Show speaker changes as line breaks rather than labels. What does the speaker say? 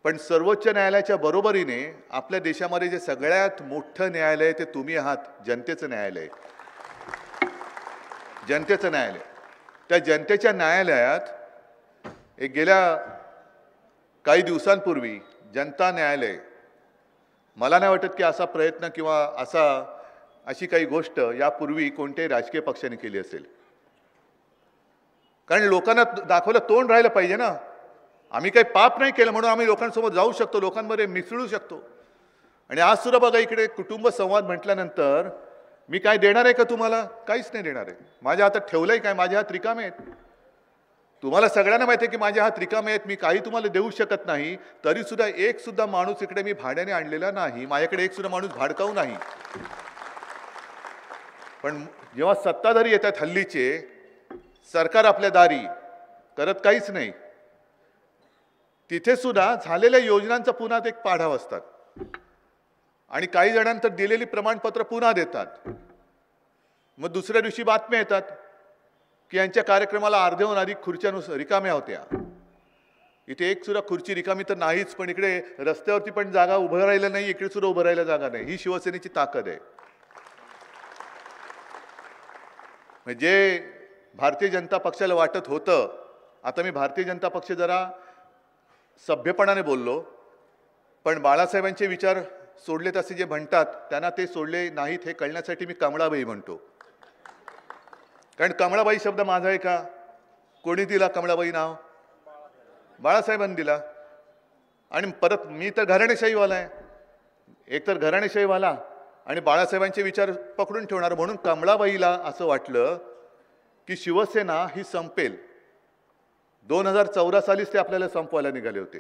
पण सर्वोच्च न्यायालयाच्या बरोबरीने आपल्या देशामध्ये जे सगळ्यात मोठं न्यायालय ते तुम्ही आहात, जनतेचं न्यायालय. जनतेचं न्यायालय. त्या जनतेच्या न्यायालयात एक गेल्या काही दिवसांपूर्वी जनता न्यायालय, मला नाही वाटत की असा प्रयत्न किंवा अशी काही गोष्ट यापूर्वी कोणत्याही राजकीय पक्षाने केली असेल. कारण लोकांना दाखवलं तोंड राहिलं पाहिजे ना. आम्ही काही पाप नाही केलं म्हणून आम्ही लोकांसोबत जाऊ शकतो, लोकांमध्ये मिसळू शकतो. आणि आज सुद्धा बघा इकडे कुटुंब संवाद म्हटल्यानंतर मी काय देणार आहे का तुम्हाला? काहीच नाही देणार आहे. माझ्या हातात ठेवलंय काय? माझे हात रिकामे आहेत. तुम्हाला सगळ्यांना माहिती आहे की माझे हात रिकामे आहेत, मी काही तुम्हाला देऊ शकत नाही. तरी सुद्धा एक सुद्धा माणूस इकडे मी भाड्याने आणलेला नाही, माझ्याकडे एक सुद्धा माणूस भाडकाऊ नाही. पण जेव्हा सत्ताधारी येतात हल्लीचे, सरकार आपल्या दारी करत काहीच नाही, तिथे सुद्धा झालेल्या योजनांचा पुन्हा एक पाढा वाचतात आणि काही जणांतर दिलेली प्रमाणपत्र पुन्हा देतात. मग दुसऱ्या दिवशी बातम्या येतात की यांच्या कार्यक्रमाला अर्ध्याहून अधिक खुर्च्या रिकाम्या होत्या. इथे एक सुद्धा खुर्ची रिकामी तर नाहीच, पण इकडे रस्त्यावरती पण जागा उभं राहिला नाही, इकडे सुद्धा उभं राहायला जागा नाही. ही शिवसेनेची ताकद आहे. म्हणजे भारतीय जनता पक्षाला वाटत होतं, आता मी भारतीय जनता पक्ष जरा सभ्यपणाने बोललो, पण बाळासाहेबांचे विचार सोडलेत असे जे म्हणतात त्यांना ते सोडले नाहीत हे कळण्यासाठी मी कमळाबाई म्हणतो. कारण कमळाबाई शब्द माझा आहे का? कोणी दिला कमळाबाई नाव? बाळासाहेबांनी दिला. आणि परत मी तर घराणेशाहीवाला आहे, एक तर घराणेशाहीवाला आणि बाळासाहेबांचे विचार पकडून ठेवणार. म्हणून कमळाबाईला असं वाटलं की शिवसेना ही संपेल. 2014 सालीच ते आपल्याला संपवायला निघाले होते.